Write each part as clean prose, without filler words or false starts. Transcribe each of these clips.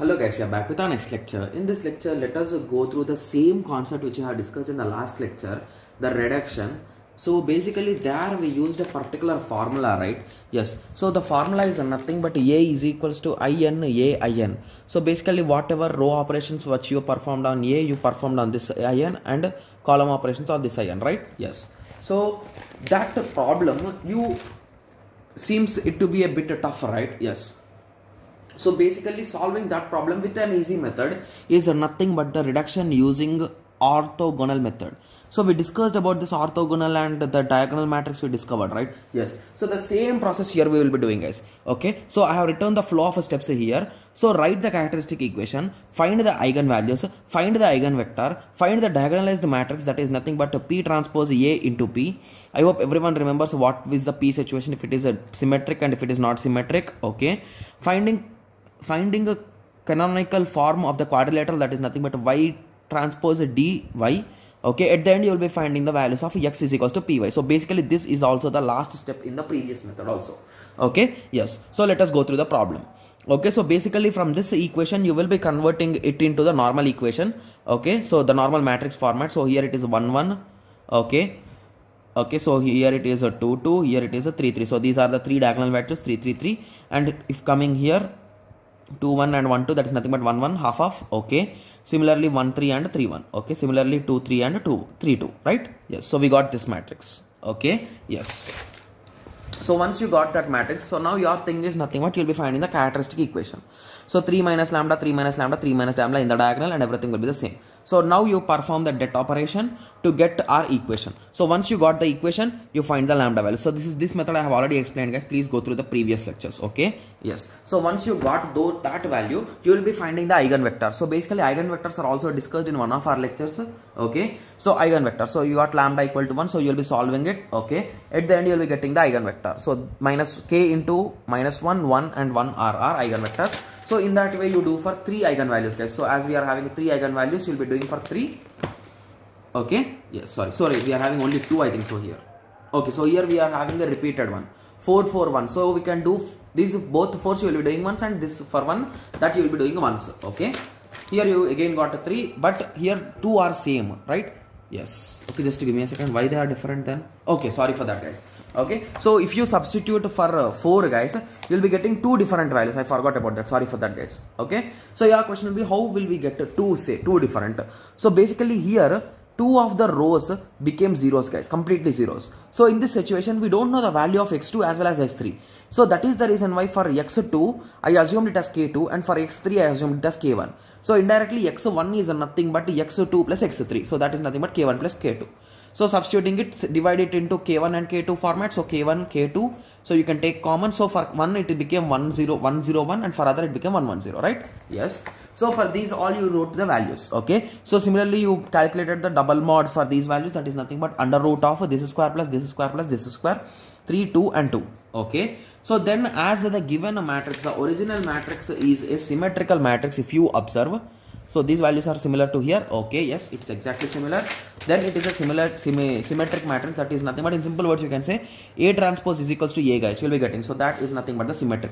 Hello guys, we are back with our next lecture. In this lecture, let us go through the same concept which I have discussed in the last lecture, the reduction. So basically there we used a particular formula, right? Yes. So the formula is nothing but A is equals to IN A IN. So basically whatever row operations which you performed on A, you performed on this IN, and column operations on this IN, right? Yes. So that problem seems it to be a bit tough, right? Yes. So basically solving that problem with an easy method is nothing but the reduction using orthogonal method. So we discussed about this orthogonal and the diagonal matrix we discovered, right? Yes. So the same process here we will be doing, guys. Okay. So I have written the flow of steps here. So write the characteristic equation, find the eigenvalues, find the eigenvector, find the diagonalized matrix, that is nothing but P transpose A into P. I hope everyone remembers what is the P situation, if it is a symmetric and if it is not symmetric. Okay. Finding a canonical form of the quadrilateral, that is nothing but Y transpose dy. Okay, at the end you will be finding the values of x is equals to py. So basically this is also the last step in the previous method also. Okay, yes. So let us go through the problem. Okay, so basically from this equation you will be converting it into the normal equation. Okay, so the normal matrix format. So here it is 1 1. Okay, so here it is a 2 2, here it is a 3 3. So these are the three diagonal vectors 3 3 3, and if coming here 2 1 and 1 2, that is nothing but 1 1 half of. Okay, similarly 1 3 and 3 1. Okay, similarly 2 3 and 2 3 2, right? Yes. So we got this matrix. Okay, yes. So once you got that matrix, so now your thing is nothing but you'll be finding the characteristic equation. So 3 minus lambda, 3 minus lambda, 3 minus lambda in the diagonal, and everything will be the same. So now you perform the det operation to get our equation. So once you got the equation, you find the lambda value. So this method I have already explained, guys. Please go through the previous lectures. Okay, yes. So once you got that value, you will be finding the eigenvector. So basically eigenvectors are also discussed in one of our lectures. Okay, so eigenvector. So you got lambda equal to 1, so you will be solving it. Okay, at the end you will be getting the eigenvector. So minus k into minus 1, 1 and 1 are our eigenvectors. So in that way you do for 3 eigenvalues, guys. So as we are having 3 eigenvalues, you will be doing for 3. Okay, yes, sorry, we are having only 2, I think so here. Okay, so here we are having a repeated one, 4 4 1. So we can do these both 4s you will be doing once, and this for 1 that you will be doing once. Okay, here you again got a 3, but here 2 are same, right? Yes. Okay, just give me a second. Why they are different then? Okay, sorry for that, guys. Okay, so if you substitute for 4, guys, you'll be getting 2 different values. I forgot about that. Sorry for that, guys. Okay, so your question will be, how will we get 2 different? So basically here 2 of the rows became zeros, guys, completely zeros. So in this situation we don't know the value of x2 as well as x3. So that is the reason why for x2 I assumed it as k2, and for x3 I assumed it as k1. So indirectly x1 is nothing but x2 plus x3. So that is nothing but k1 plus k2. So substituting it, divide it into k1 and k2 format. So k1, k2. So you can take common. So for 1 it became 1 0 1 0 1, and for other it became 1 1 0, right? Yes. So for these all you wrote the values. Okay. So similarly you calculated the double mod for these values, that is nothing but under root of this square plus this square plus this square, 3 2 and 2. Okay. So then as the given matrix, the original matrix is a symmetrical matrix if you observe. So these values are similar to here. Okay, yes, it's exactly similar. Then it is a symmetric matrix, that is nothing but in simple words you can say A transpose is equals to A, guys, you will be getting. So that is nothing but the symmetric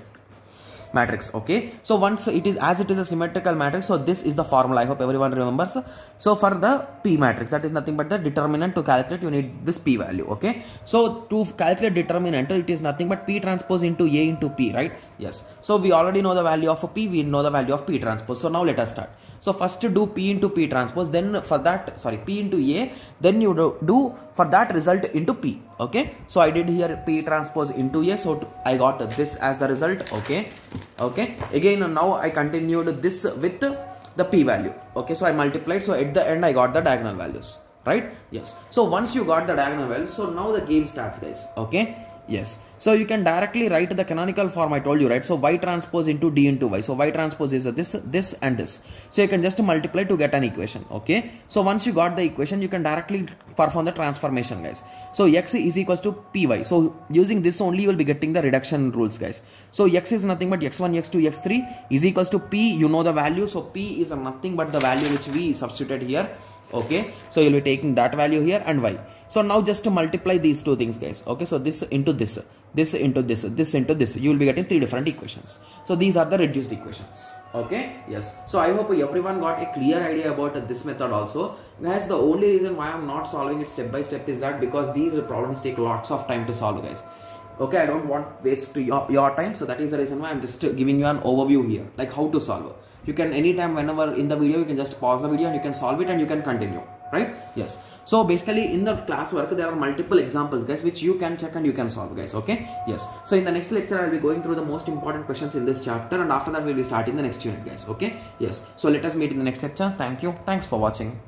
matrix. Okay, so once it is a symmetrical matrix, so this is the formula. I hope everyone remembers. So for the P matrix, that is nothing but the determinant. To calculate you need this P value. Okay, so to calculate determinant, it is nothing but P transpose into A into P, right? Yes. So we already know the value of P, we know the value of P transpose. So now let us start. So first do P into P transpose, then for that, P into A, then you do for that result into P. Okay, so I did here P transpose into A, so I got this as the result. Okay, again now I continued this with the P value. Okay, so I multiplied, so at the end I got the diagonal values, right? Yes. So once you got the diagonal values, so now the game starts, guys. Okay, yes. So you can directly write the canonical form I told you, right? So Y transpose into D into Y. So Y transpose is this and this. So you can just multiply to get an equation. Okay. So once you got the equation, you can directly perform the transformation, guys. So X is equals to Py. So using this only you will be getting the reduction rules, guys. So X is nothing but X1, X2, X3 is equals to P. You know the value. So P is nothing but the value which we substituted here. Okay, so you'll be taking that value here and y. So now just to multiply these two things, guys. Okay, so this into this, this into this, this into this, you will be getting 3 different equations. So these are the reduced equations. Okay, yes. So I hope everyone got a clear idea about this method also. Guys, the only reason why I'm not solving it step by step is that because these problems take lots of time to solve, guys. Okay, I don't want waste to your time, so that is the reason why I'm just giving you an overview here, like how to solve. You can anytime, whenever in the video, you can just pause the video and you can solve it and you can continue, right? Yes. So basically in the classwork, there are multiple examples, guys, which you can check and you can solve, guys. Okay, yes. So in the next lecture, I'll be going through the most important questions in this chapter, and after that we'll be starting the next unit, guys. Okay, yes. So let us meet in the next lecture. Thank you. Thanks for watching.